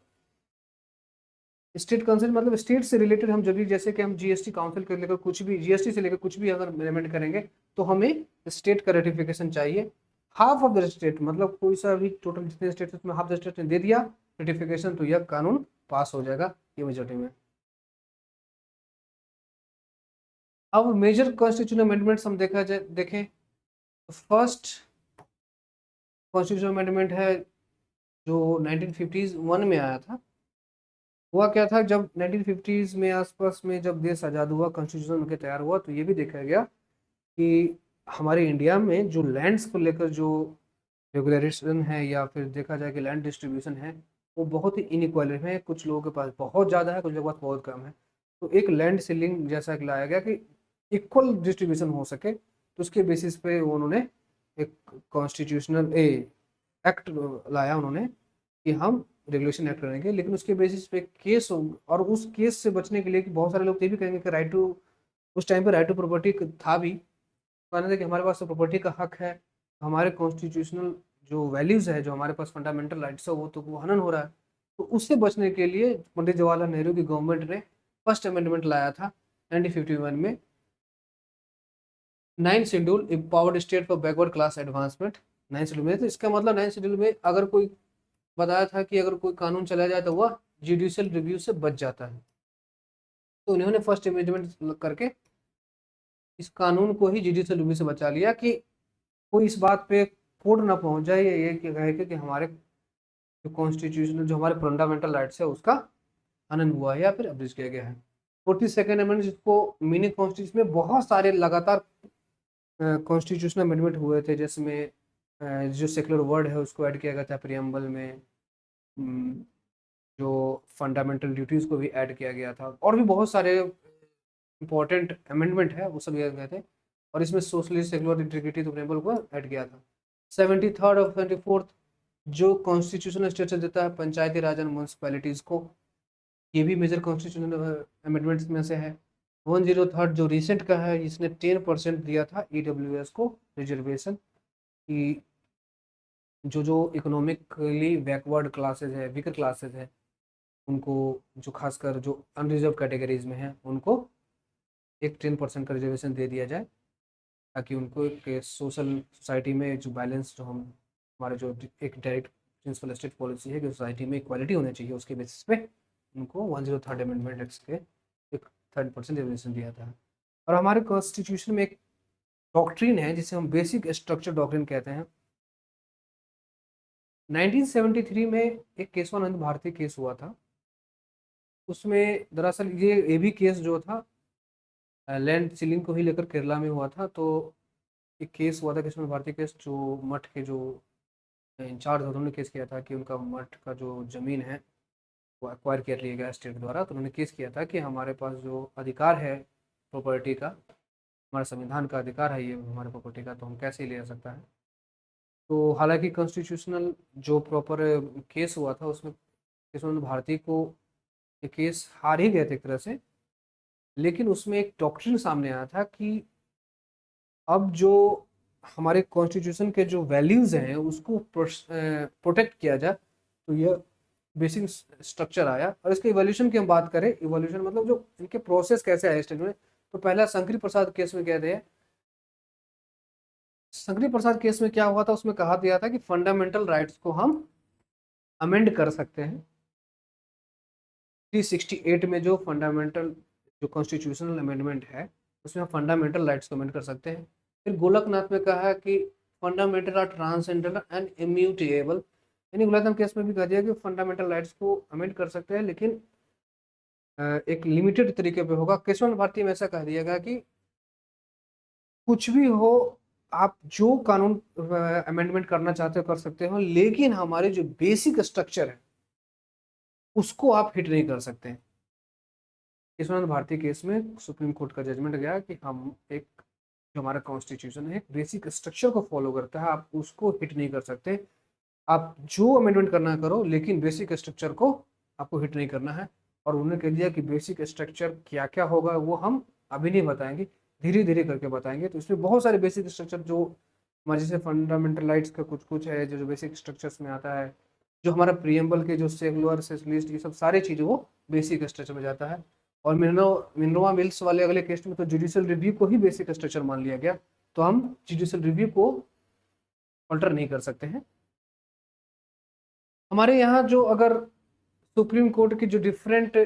Speaker 1: स्टेट कंसेंट, मतलब स्टेट से रिलेटेड हम जब भी, जैसे कि हम जीएसटी काउंसिल के लेकर कुछ भी, जीएसटी से लेकर कुछ भी अगर अमेंडमेंट करेंगे तो हमें स्टेट का रेटिफिकेशन चाहिए। हाफ ऑफ द स्टेट, मतलब कोई सा भी टोटल जितने स्टेट उसमें हाफ द स्टेट ने दे दिया रेटिफिकेशन, तो यह कानून पास हो जाएगा ये मेजोरिटी में। अब मेजर कॉन्स्टिट्यूशनल अमेंडमेंट्स हम देखा जाए, देखें तो फर्स्ट कॉन्स्टिट्यूशनल अमेंडमेंट है जो 1951 में आया था। हुआ क्या था, जब 1950s में आसपास में जब देश आज़ाद हुआ, कॉन्स्टिट्यूशन के तैयार हुआ, तो ये भी देखा गया कि हमारे इंडिया में जो लैंड्स को लेकर जो रेगुलेशन है या फिर देखा जाए कि लैंड डिस्ट्रीब्यूशन है, वो बहुत ही इनइक्वालिटी है। कुछ लोगों के पास बहुत ज़्यादा है, कुछ लोगों के पास बहुत कम है। तो एक लैंड सीलिंग जैसा कि लाया गया कि इक्वल डिस्ट्रीब्यूशन हो सके, तो उसके बेसिस पे उन्होंने एक कॉन्स्टिट्यूशनल एक्ट लाया उन्होंने कि हम रेगुलेशन एक्ट करेंगे। लेकिन उसके बेसिस पे केस हो, और उस केस से बचने के लिए कि बहुत सारे लोग ये भी कहेंगे कि राइट टू, उस टाइम पे राइट टू प्रॉपर्टी था भी, कहने थे कि हमारे पास तो प्रॉपर्टी का हक है, हमारे कॉन्स्टिट्यूशनल जो वैल्यूज़ है, जो हमारे पास फंडामेंटल राइट्स है, वो तो वो हनन हो रहा है। तो उससे बचने के लिए पंडित जवाहरलाल नेहरू की गवर्नमेंट ने फर्स्ट अमेंडमेंट लाया था 1951 में। 9 schedule empowered state for backward class advancement. 9 schedule में, तो इसका मतलब 9 शेड्यूल में अगर कोई बताया था कि अगर कोई कानून चला जाए तो वह जुडिशियल रिव्यू से बच जाता है। तो उन्होंने फर्स्ट अमेंडमेंट करके इस कानून को ही जुडिशियल रिव्यू से बचा लिया कि कोई इस बात पे कोर्ट ना पहुंच जाए ये कि कहे कि हमारे जो कॉन्स्टिट्यूशनल, जो हमारे फंडामेंटल राइट्स है उसका हनन हुआ है या फिर अब्यूज किया गया है। 42nd अमेंडमेंट, जिसको मिनी कॉन्स्टिट्यूशन में बहुत सारे लगातार कॉन्स्टिट्यूशनल अमेंडमेंट हुए थे, जिसमें जो सेकुलर वर्ड है उसको ऐड किया गया था प्रियम्बल में, जो फंडामेंटल ड्यूटीज़ को भी ऐड किया गया था, और भी बहुत सारे इंपॉर्टेंट अमेंडमेंट है वो सब किए गए थे। और इसमें सोशलिस्ट सेकुलर इंटीग्रिटी तो प्रियम्बल को ऐड किया था। 73rd और 74th जो कॉन्स्टिट्यूशनल स्ट्रक्चर देता है पंचायती राज एंड म्यूनसिपैलिटीज़ को, ये भी मेजर कॉन्स्टिट्यूशनल अमेंडमेंट्स में से है। 103rd जो रिसेंट का है, इसने 10% दिया था EWS को रिजर्वेशन, कि जो जो इकोनॉमिकली बैकवर्ड क्लासेज है, वीकर क्लासेज है, उनको, जो खासकर जो अनरिजर्व कैटेगरीज में है, उनको एक 10% का रिजर्वेशन दे दिया जाए, ताकि उनको एक सोशल सोसाइटी में जो बैलेंस, जो हम हमारे जो एक डायरेक्ट प्रिंसिपल स्टेट पॉलिसी है कि सोसाइटी में इक्वालिटी होनी चाहिए, उसके बेसिस पे उनको 103rd अमेंडमेंट एक्ट के एक 30% रिजर्वेशन दिया था। और हमारे कॉन्स्टिट्यूशन में एक डॉक्ट्रिन है जिसे हम बेसिक स्ट्रक्चर डॉक्ट्रिन कहते हैं। 1973 में एक केशवानंद भारती केस हुआ था। उसमें दरअसल ये भी केस जो था लैंड सीलिंग को ही लेकर केरला में हुआ था। तो एक केस हुआ था केशवानंद भारती केस, जो मठ के जो इंचार्ज, उन्होंने केस किया था कि उनका मठ का जो ज़मीन है वो एक्वायर कर लिया गया स्टेट द्वारा। तो उन्होंने केस किया था कि हमारे पास जो अधिकार है प्रॉपर्टी का, हमारा संविधान का अधिकार है ये हमारे प्रॉपर्टी का, तो हम कैसे ले सकता है। तो हालांकि कॉन्स्टिट्यूशनल जो प्रॉपर केस हुआ था उसमें केशवानंद भारती को ये केस हार ही गए थे एक तरह से, लेकिन उसमें एक डॉक्ट्रिन सामने आया था कि अब जो हमारे कॉन्स्टिट्यूशन के जो वैल्यूज़ हैं उसको प्रोटेक्ट किया जाए। तो यह बेसिक स्ट्रक्चर आया। और इसके इवोल्यूशन की हम बात करें, इवोल्यूशन मतलब जो इनके प्रोसेस कैसे आए स्टेट में, तो पहला शंकरी प्रसाद केस में कहते हैं, शंकरी प्रसाद केस में क्या हुआ था, उसमें कहा दिया था कि फंडामेंटल राइट्स को हम अमेंड कर सकते हैं। 368 में जो फंडामेंटल जो कॉन्स्टिट्यूशनल अमेंडमेंट है उसमें हम फंडामेंटल राइट्स को अमेंड कर सकते हैं। फिर गोलकनाथ में कहा है कि fundamental are transcendental and immutable, यानी गुलाम केस में भी कह दिया कि फंडामेंटल राइट्स को अमेंड कर सकते हैं, लेकिन एक लिमिटेड तरीके पे होगा। केशव भारती में ऐसा कह दिया गया कि कुछ भी हो, आप जो कानून अमेंडमेंट करना चाहते हो कर सकते हो, लेकिन हमारे जो बेसिक स्ट्रक्चर है उसको आप हिट नहीं कर सकते। केशवानंद भारती केस में सुप्रीम कोर्ट का जजमेंट गया कि हम एक, जो हमारा कॉन्स्टिट्यूशन है बेसिक स्ट्रक्चर को फॉलो करता है, आप उसको हिट नहीं कर सकते। आप जो अमेंडमेंट करना करो, लेकिन बेसिक स्ट्रक्चर को आपको हिट नहीं करना है। और उन्होंने कह दिया कि बेसिक स्ट्रक्चर क्या क्या होगा वो हम अभी नहीं बताएंगे, धीरे धीरे करके बताएंगे। तो इसमें बहुत सारे बेसिक स्ट्रक्चर जो हमारे जैसे फंडामेंटल राइट्स का कुछ कुछ है जो बेसिक स्ट्रक्चर्स में आता है, जो हमारा प्रियम्बल के जो सेकुलर सोशलिस्ट, ये सब सारी चीज़ें वो बेसिक स्ट्रक्चर में जाता है। और मिनरोवा मिल्स वाले अगले केस में तो जुडिशियल रिव्यू को ही बेसिक स्ट्रक्चर मान लिया गया, तो हम जुडिशियल रिव्यू को अल्टर नहीं कर सकते हैं। हमारे यहाँ जो अगर सुप्रीम कोर्ट की जो डिफरेंट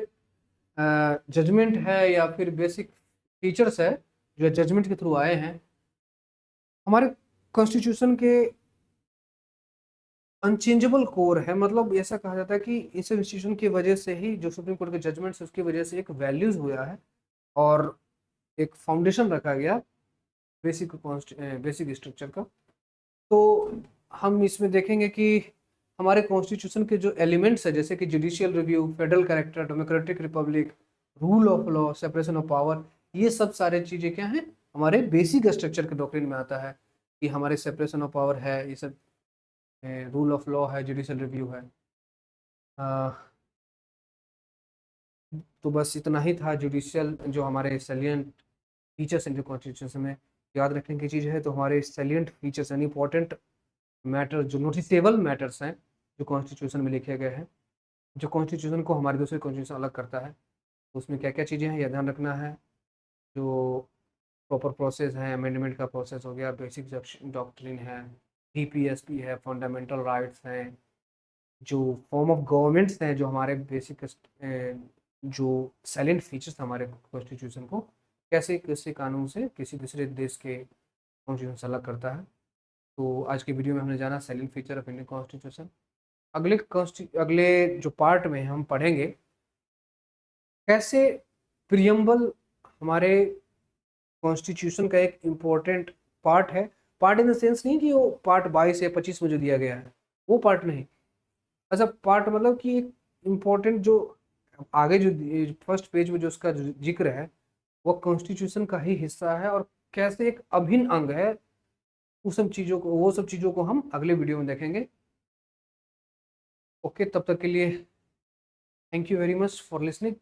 Speaker 1: जजमेंट है या फिर बेसिक फीचर्स है जो जजमेंट के थ्रू आए हैं, हमारे कॉन्स्टिट्यूशन के अनचेंजेबल कोर है। मतलब ऐसा कहा जाता है कि इस इंस्टीट्यूशन की वजह से ही जो सुप्रीम कोर्ट के जजमेंट्स है उसकी वजह से एक वैल्यूज हुआ है और एक फाउंडेशन रखा गया बेसिक बेसिक स्ट्रक्चर का। तो हम इसमें देखेंगे कि हमारे कॉन्स्टिट्यूशन के जो एलिमेंट्स है, जैसे कि judicial review, federal character, democratic Republic, rule of law, separation of power, ये सब सारे चीज़ें क्या हैं, हमारे बेसिक स्ट्रक्चर के डॉक्ट्रिन में आता है कि हमारे सेपरेशन ऑफ पावर है, ये सब रूल ऑफ लॉ है, जुडिशियल रिव्यू है। तो बस इतना ही था जुडिशियल जो हमारे सैलिएंट फीचर्स हैं जो कॉन्स्टिट्यूशन में याद रखने की चीज़ है। तो हमारे सैलिएंट फीचर्स यानी इंपॉर्टेंट मैटर, जो नोटिसेबल मैटर्स हैं जो कॉन्स्टिट्यूशन में लिखे गए हैं, जो कॉन्स्टिट्यूशन को हमारे दूसरे कॉन्स्टिट्यूशन अलग करता है, तो उसमें क्या क्या चीज़ें हैं यह ध्यान रखना है। जो प्रॉपर प्रोसेस है, अमेंडमेंट का प्रोसेस हो गया, बेसिक डॉक्ट्रिन है, DPSP है, फंडामेंटल राइट्स हैं, जो फॉर्म ऑफ गवर्नमेंट्स हैं, जो हमारे बेसिक जो साइलेंट फीचर्स हमारे कॉन्स्टिट्यूशन को कैसे किसी कानून से किसी दूसरे देश के कॉन्स्टिट्यूशन से अलग करता है। तो आज की वीडियो में हमने जाना silent feature of Indian constitution. अगले जो पार्ट में हम पढ़ेंगे कैसे प्रियम्बल हमारे कॉन्स्टिट्यूशन का एक इम्पोर्टेंट पार्ट है। पार्ट इन द सेंस नहीं कि वो पार्ट 22 या 25 में जो दिया गया है वो पार्ट नहीं, ऐसा पार्ट मतलब कि एक इम्पोर्टेंट जो आगे जो फर्स्ट पेज में जो उसका जो जिक्र है वो कॉन्स्टिट्यूशन का ही हिस्सा है और कैसे एक अभिन्न अंग है। वो सब चीज़ों को हम अगले वीडियो में देखेंगे। ओके, तब तक के लिए thank you very much for listening,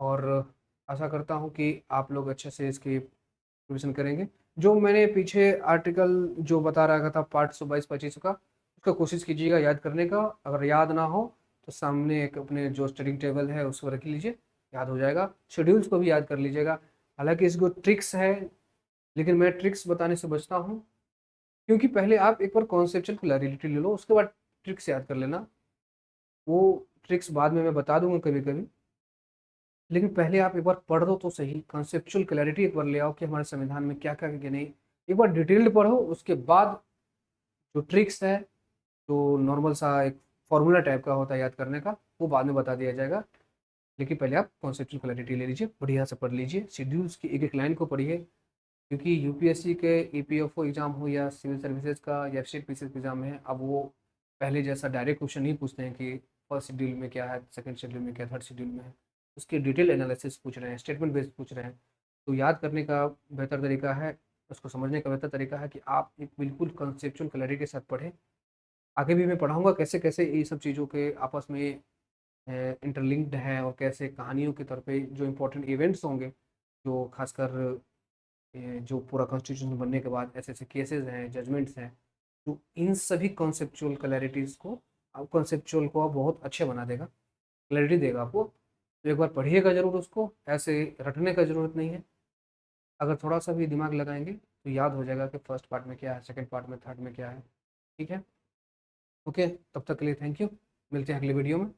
Speaker 1: और आशा करता हूँ कि आप लोग अच्छे से इसकी रिविजन करेंगे। जो मैंने पीछे आर्टिकल जो बता रहा था पार्ट 122-25 का, उसका कोशिश कीजिएगा याद करने का। अगर याद ना हो तो सामने एक अपने जो स्टडी टेबल है उसको रख लीजिए, याद हो जाएगा। शेड्यूल्स को भी याद कर लीजिएगा। हालांकि इसको ट्रिक्स है, लेकिन मैं ट्रिक्स बताने से बचता हूँ, क्योंकि पहले आप एक बार कॉन्सेप्चुअल क्लैरिटी ले लो, उसके बाद ट्रिक्स याद कर लेना। वो ट्रिक्स बाद में मैं बता दूंगा कभी कभी, लेकिन पहले आप एक बार पढ़ दो तो सही। कॉन्सेप्चुअल क्लैरिटी एक बार ले आओ कि हमारे संविधान में क्या क्या क्या नहीं, एक बार डिटेल्ड पढ़ो। उसके बाद जो ट्रिक्स है, जो नॉर्मल सा एक फॉर्मूला टाइप का होता है याद करने का, वो बाद में बता दिया जाएगा। लेकिन पहले आप कॉन्सेप्चुअल क्लैरिटी ले लीजिए, बढ़िया से पढ़ लीजिए, शेड्यूल्स की एक एक लाइन को पढ़िए। क्योंकि यूपीएससी के ईपीएफओ एग्जाम हो या सिविल सर्विसेज का या स्टेट पीसीएस एग्जाम है, अब वो पहले जैसा डायरेक्ट क्वेश्चन नहीं पूछते हैं कि फर्स्ट शेड्यूल में क्या है, सेकंड शेड्यूल में क्या है, थर्ड शेड्यूल में है। उसके डिटेल एनालिसिस पूछ रहे हैं, स्टेटमेंट बेस्ड पूछ रहे हैं। तो याद करने का बेहतर तरीका है, उसको समझने का बेहतर तरीका है कि आप एक बिल्कुल कंसेप्चुअल क्लैरिटी के साथ पढ़ें। आगे भी मैं पढ़ाऊँगा कैसे कैसे ये सब चीज़ों के आपस में इंटरलिंक्ड है, और कैसे कहानियों के तौर पे जो इंपॉर्टेंट इवेंट्स होंगे, जो खासकर जो पूरा कॉन्स्टिट्यूशन बनने के बाद ऐसे ऐसे केसेस हैं, जजमेंट्स हैं, तो इन सभी कॉन्सेप्चुअल क्लैरिटीज़ को, कॉन्सेप्चुअल को बहुत अच्छे बना देगा, क्लैरिटी देगा आपको। तो एक बार पढ़िएगा ज़रूर उसको, ऐसे रटने का ज़रूरत नहीं है। अगर थोड़ा सा भी दिमाग लगाएंगे तो याद हो जाएगा कि फर्स्ट पार्ट में क्या है, सेकंड पार्ट में, थर्ड में क्या है। ठीक है, ओके, तब तक के लिए थैंक यू। मिलते हैं अगले वीडियो में।